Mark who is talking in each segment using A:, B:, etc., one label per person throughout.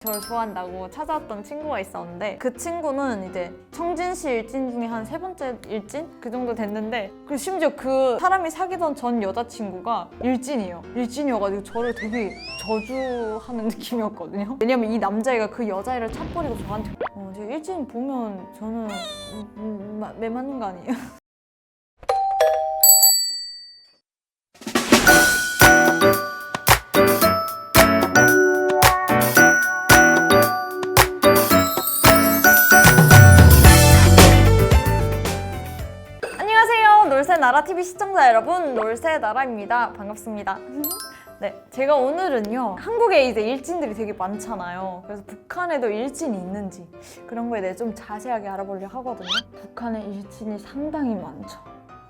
A: 저를 좋아한다고 찾아왔던 친구가 있었는데 그 친구는 이제 청진시 일진 중에 한 3번째 일진? 그 정도 됐는데 그리고 심지어 그 사람이 사귀던 전 여자친구가 일진이에요. 일진이어가지고 저를 되게 저주하는 느낌이었거든요. 왜냐면 이 남자애가 그 여자애를 차버리고 저한테 제 일진 보면 저는 매 맞는 거 아니에요? 놀새나라TV 시청자 여러분, 놀새나라입니다. 반갑습니다. 네, 제가 오늘은요 한국에 이제 일진들이 되게 많잖아요. 그래서 북한에도 일진이 있는지 그런 거에 대해 좀 자세하게 알아보려고 하거든요. 북한에 일진이 상당히 많죠.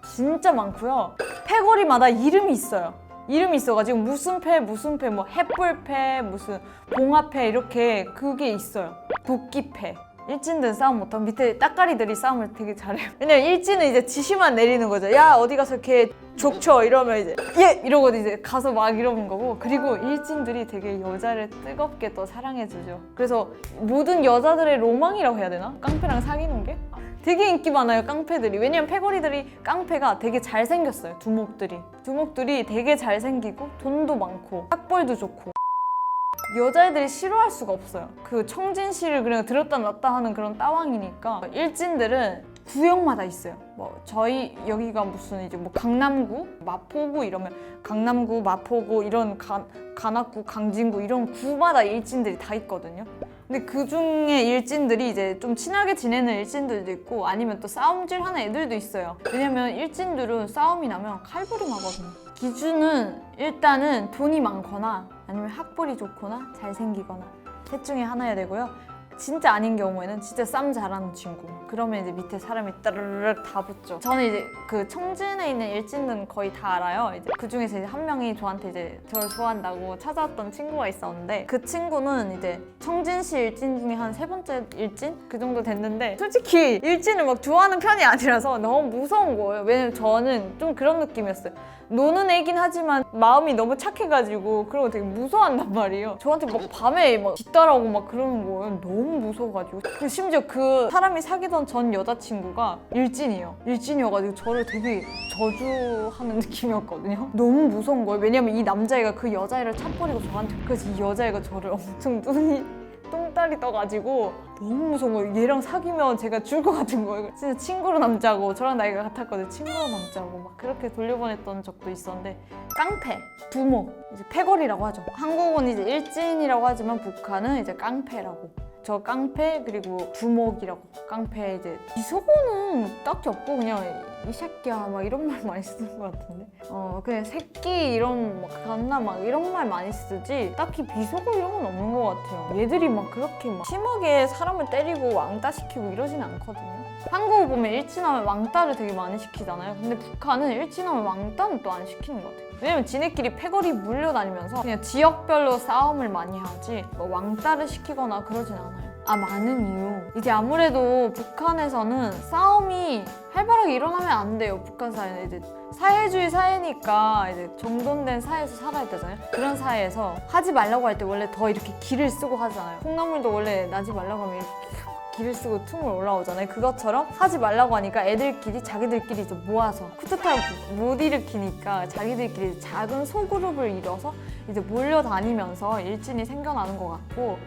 A: 진짜 많고요. 패거리마다 이름이 있어요. 이름이 있어가지고 무슨 패, 뭐 햇불패, 무슨 봉화패 이렇게 그게 있어요. 도끼패. 일진들은 싸움 못하고 밑에 따까리들이 싸움을 되게 잘해요. 왜냐면 일진은 이제 지시만 내리는 거죠. 야 어디 가서 걔 족쳐 이러면 이제 예! 이러고 이제 가서 막 이러는 거고, 그리고 일진들이 되게 여자를 뜨겁게 또 사랑해주죠. 그래서 모든 여자들의 로망이라고 해야 되나? 깡패랑 사귀는 게? 되게 인기 많아요, 깡패들이. 왜냐면 패거리들이 깡패가 되게 잘생겼어요. 두목들이 되게 잘생기고 돈도 많고 학벌도 좋고 여자애들이 싫어할 수가 없어요. 그 청진시를 그냥 들었다 놨다 하는 그런 따왕이니까. 일진들은 구역마다 있어요. 뭐 저희 여기가 무슨 이제 뭐 강남구, 마포구 이러면 강남구, 마포구 이런 관악구, 강진구 이런 구마다 일진들이 다 있거든요. 근데 그 중에 일진들이 이제 좀 친하게 지내는 일진들도 있고 아니면 또 싸움질 하는 애들도 있어요. 왜냐면 일진들은 싸움이 나면 칼부림하거든요. 기준은 일단은 돈이 많거나 아니면 학벌이 좋거나 잘생기거나 셋 중에 하나여야 되고요. 진짜 아닌 경우에는 진짜 싸움 잘하는 친구. 그러면 이제 밑에 사람이 따르르륵 다 붙죠. 저는 이제 그 청진에 있는 일진은 거의 다 알아요. 이제 그 중에서 이제 한 명이 저한테 이제 저를 좋아한다고 찾아왔던 친구가 있었는데 그 친구는 이제 청진시 일진 중에 한 3번째 일진? 그 정도 됐는데 솔직히 일진을 막 좋아하는 편이 아니라서 너무 무서운 거예요. 왜냐면 저는 좀 그런 느낌이었어요. 노는 애긴 하지만 마음이 너무 착해가지고 그런 거 되게 무서워한단 말이에요. 저한테 막 밤에 막 뒤따라오고 막 그러는 거예요. 너무 무서워가지고. 그리고 심지어 그 사람이 사귀던 전 여자친구가 일진이에요. 일진이어가지고 저를 되게 저주하는 느낌이었거든요. 너무 무서운 거예요. 왜냐면 이 남자애가 그 여자애를 차버리고 저한테, 그래서 이 여자애가 저를 엄청 똥다리 떠가지고 너무 무서운 거예요. 얘랑 사귀면 제가 죽을 것 같은 거예요. 진짜 친구로 남자고 저랑 나이가 같았거든요. 친구로 남자고 막 그렇게 돌려보냈던 적도 있었는데, 깡패, 두목, 이제 패거리라고 하죠. 한국은 이제 일진이라고 하지만 북한은 이제 깡패라고. 저 깡패 그리고 두목이라고. 깡패 이제 비속어는 딱히 없고 그냥 이 새끼야 막 이런 말 많이 쓰는 것 같은데 그냥 새끼 이런 막 갓나 막 이런 말 많이 쓰지 딱히 비속어 이런 건 없는 것 같아요. 얘들이 막 그렇게 막 심하게 사람을 때리고 왕따 시키고 이러진 않거든요. 한국을 보면 일진하면 왕따를 되게 많이 시키잖아요. 근데 북한은 일진하면 왕따는 또 안 시키는 것 같아요. 왜냐면 지네끼리 패거리 물려다니면서 그냥 지역별로 싸움을 많이 하지 뭐 왕따를 시키거나 그러진 않아요. 많은 이유. 이제 아무래도 북한에서는 싸움이 활발하게 일어나면 안 돼요. 북한 사회는 이제 사회주의 사회니까 이제 정돈된 사회에서 살아야 되잖아요. 그런 사회에서 하지 말라고 할 때 원래 더 이렇게 기를 쓰고 하잖아요. 콩나물도 원래 나지 말라고 하면 이렇게 기를 쓰고 tum을 올라오잖아요. 그것처럼 하지 말라고 하니까 애들끼리 자기들끼리 좀 모아서 쿠데타를 못 일으키니까 자기들끼리 작은 소그룹을 이뤄서 이제 몰려다니면서 일진이 생겨나는 것 같고,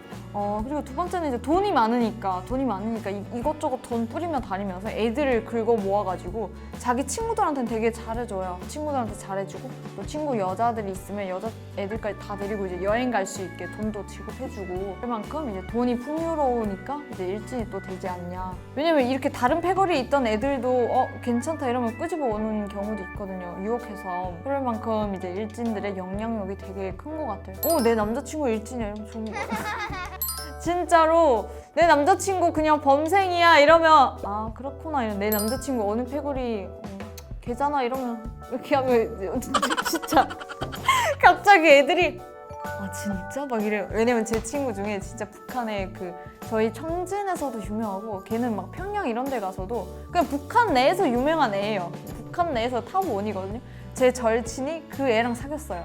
A: 그리고 두 번째는 이제 돈이 많으니까 이것저것 돈 뿌리며 다니면서 애들을 긁어 모아가지고 자기 친구들한테는 되게 잘해줘요. 친구들한테 잘해주고 또 친구 여자들이 있으면 여자 애들까지 다 데리고 이제 여행 갈 수 있게 돈도 지급해주고, 그만큼 이제 돈이 풍요로우니까 이제 일진이 또 되지 않냐. 왜냐면 이렇게 다른 패거리에 있던 애들도 괜찮다 이러면 끄집어 오는 경우도 있거든요. 유혹해서. 그럴 만큼 이제 일진들의 영향력이 되게 큰 것 같아요. 내 남자친구 일진이야 이러면 좋은 거 같아요. 진짜로 내 남자친구 그냥 범생이야 이러면 그렇구나. 내 남자친구 어느 패거리 걔잖아 이러면 이렇게 하면 진짜 갑자기 애들이 진짜? 막 이래요. 왜냐면 제 친구 중에 진짜 북한에 저희 청진에서도 유명하고 걔는 막 평양 이런 데 가서도 그냥 북한 내에서 유명한 애예요. 북한 내에서 탑1이거든요. 제 절친이 그 애랑 사귀었어요.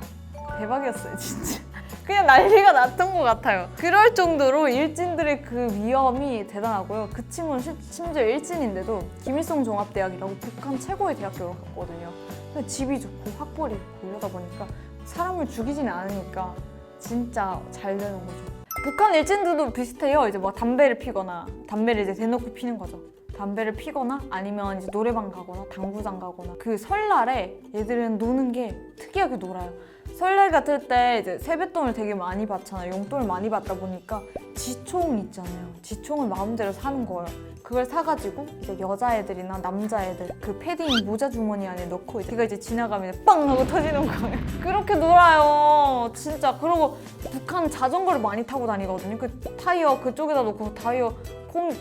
A: 대박이었어요 진짜. 그냥 난리가 났던 것 같아요. 그럴 정도로 일진들의 그 위험이 대단하고요. 그 친구는 심지어 일진인데도 김일성 종합대학이라고 북한 최고의 대학교를 갔거든요. 근데 집이 좋고 학벌이 있고 이러다 보니까 사람을 죽이지는 않으니까 진짜 잘 되는 거죠. 북한 일진들도 비슷해요. 이제 뭐 담배를 피거나 담배를 이제 대놓고 피는 거죠. 담배를 피거나 아니면 이제 노래방 가거나 당구장 가거나 그 설날에 얘들은 노는 게 특이하게 놀아요. 설날 같을 때 이제 세뱃돈을 되게 많이 받잖아요. 용돈을 많이 받다 보니까 지총 있잖아요. 지총을 마음대로 사는 거예요. 그걸 사가지고 이제 여자애들이나 남자애들 그 패딩 모자 주머니 안에 넣고 걔가 이제 지나가면 빵 하고 터지는 거예요. 그렇게 놀아요. 진짜. 그리고 북한은 자전거를 많이 타고 다니거든요. 그 타이어 그쪽에다 놓고 타이어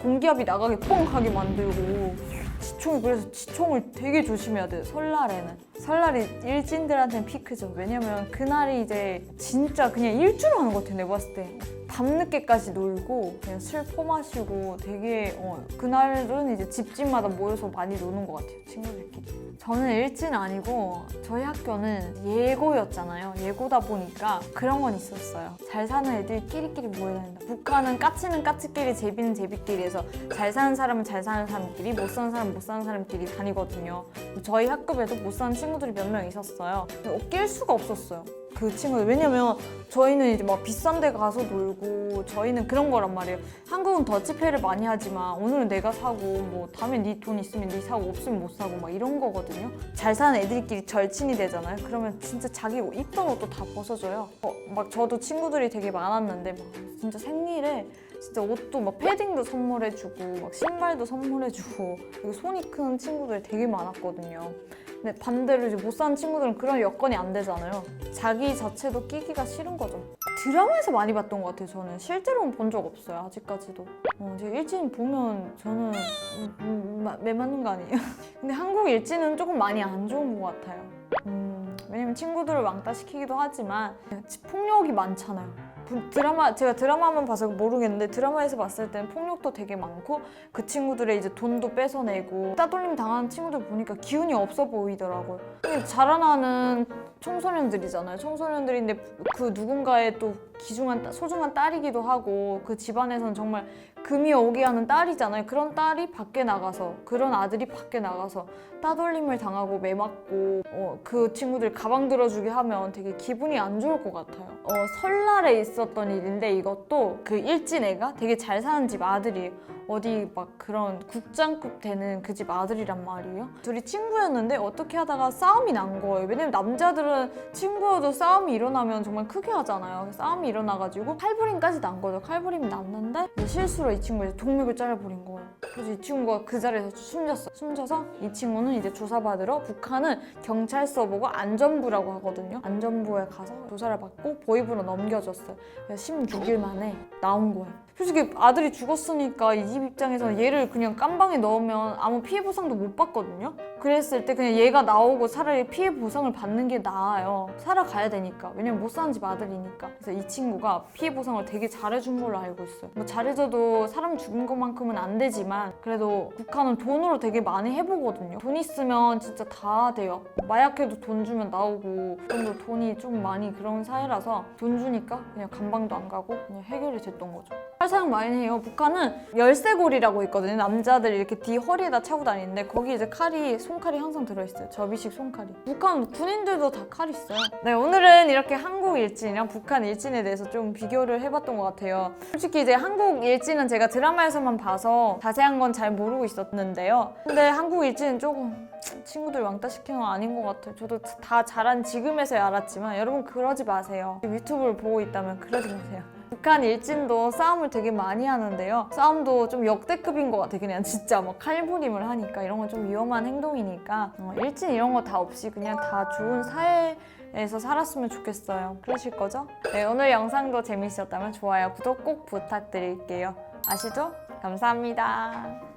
A: 공기압이 나가게 뻥 하게 만들고 지총이 그래서 지총을 되게 조심해야 돼요. 설날에는. 설날이 일진들한테는 피크죠. 왜냐면 그날이 이제 진짜 그냥 일주를 하는 것 같아요. 내가 봤을 때. 밤늦게까지 놀고 그냥 술 퍼마시고 되게 그날은 이제 집집마다 모여서 많이 노는 것 같아요. 친구들끼리. 저는 일진 아니고 저희 학교는 예고였잖아요. 예고다 보니까 그런 건 있었어요. 잘 사는 애들 끼리끼리 모여야 된다. 북한은 까치는 까치끼리 제비는 제비끼리 해서 잘 사는 사람은 잘 사는 사람끼리 못 사는 사람은 못 사는 사람끼리 다니거든요. 저희 학급에도 못 사는 친구들이 몇 명 있었어요. 낄 수가 없었어요. 그 친구들. 왜냐면 저희는 이제 막 비싼 데 가서 놀고 저희는 그런 거란 말이에요. 한국은 더치페이를 많이 하지만 오늘은 내가 사고 뭐 다음에 네 돈 있으면 네 사고 없으면 못 사고 막 이런 거거든요. 잘 사는 애들끼리 절친이 되잖아요. 그러면 진짜 자기 입던 옷도 다 벗어줘요. 막 저도 친구들이 되게 많았는데 막 진짜 생일에 진짜 옷도 막 패딩도 선물해주고 막 신발도 선물해주고 그리고 손이 큰 친구들이 되게 많았거든요. 근데 반대로 이제 못 사는 친구들은 그런 여건이 안 되잖아요. 자기 자체도 끼기가 싫은 거죠. 드라마에서 많이 봤던 것 같아요. 저는 실제로는 본 적 없어요. 아직까지도. 제가 일진 보면 저는 매 맞는 거 아니에요? 근데 한국 일진은 조금 많이 안 좋은 것 같아요. 왜냐면 친구들을 왕따 시키기도 하지만 폭력이 많잖아요. 제가 드라마만 봐서 모르겠는데 드라마에서 봤을 때는 폭력도 되게 많고 그 친구들의 이제 돈도 뺏어내고 따돌림 당하는 친구들 보니까 기운이 없어 보이더라고요. 자라나는 청소년들이잖아요. 청소년들인데 그 누군가의 또 소중한 딸이기도 하고 그 집안에서는 정말 금이 오게 하는 딸이잖아요. 그런 딸이 밖에 나가서 그런 아들이 밖에 나가서 따돌림을 당하고 매맞고 그 친구들 가방 들어주게 하면 되게 기분이 안 좋을 것 같아요. 설날에 있었던 일인데 이것도 그 일진 애가 되게 잘 사는 집 아들이에요. 어디 막 그런 국장급 되는 그 집 아들이란 말이에요. 둘이 친구였는데 어떻게 하다가 싸움이 난 거예요. 왜냐면 남자들은 친구여도 싸움이 일어나면 정말 크게 하잖아요. 싸움이 일어나가지고 칼부림까지 난 거죠. 칼부림이 났는데 실수로 이 친구가 동맥을 잘라버린 거예요. 그래서 이 친구가 그 자리에서 숨졌어요. 숨져서 이 친구는 이제 조사받으러 북한은 경찰서 보고 안전부라고 하거든요. 안전부에 가서 조사를 받고 보위부로 넘겨줬어요. 그래서 16일 만에 나온 거예요. 솔직히 아들이 죽었으니까 이 집 입장에서는 얘를 그냥 깜방에 넣으면 아무 피해 보상도 못 받거든요. 그랬을 때 그냥 얘가 나오고 차라리 피해 보상을 받는 게 나아요. 살아가야 되니까. 왜냐면 못 사는 집 아들이니까. 그래서 이 친구가 피해 보상을 되게 잘해준 걸로 알고 있어요. 뭐 잘해줘도 사람 죽은 것만큼은 안 되지만 그래도 북한은 돈으로 되게 많이 해보거든요. 돈 있으면 진짜 다 돼요. 마약해도 돈 주면 나오고 그 돈이 좀 많이 그런 사회라서 돈 주니까 그냥 감방도 안 가고 그냥 해결이 됐던 거죠. 활사양 많이 해요. 북한은 열쇠고리라고 있거든요. 남자들이 이렇게 뒤 허리에다 차고 다니는데 거기 이제 손칼이 항상 들어있어요. 접이식 손칼이. 북한 군인들도 다 칼 있어요. 네, 오늘은 이렇게 한국 일진이랑 북한 일진에 대해서 좀 비교를 해봤던 것 같아요. 솔직히 이제 한국 일진은 제가 드라마에서만 봐서 자세한 건 잘 모르고 있었는데요. 근데 한국 일진은 조금 친구들 왕따 시키는 건 아닌 것 같아요. 저도 다 자란 지금에서야 알았지만 여러분 그러지 마세요. 유튜브를 보고 있다면 그러지 마세요. 북한 일진도 싸움을 되게 많이 하는데요. 싸움도 좀 역대급인 것 같아요. 그냥 진짜 막 칼부림을 하니까 이런 건 좀 위험한 행동이니까 일진 이런 거 다 없이 그냥 다 좋은 사회에서 살았으면 좋겠어요. 그러실 거죠? 네, 오늘 영상도 재밌으셨다면 좋아요, 구독 꼭 부탁드릴게요. 아시죠? 감사합니다.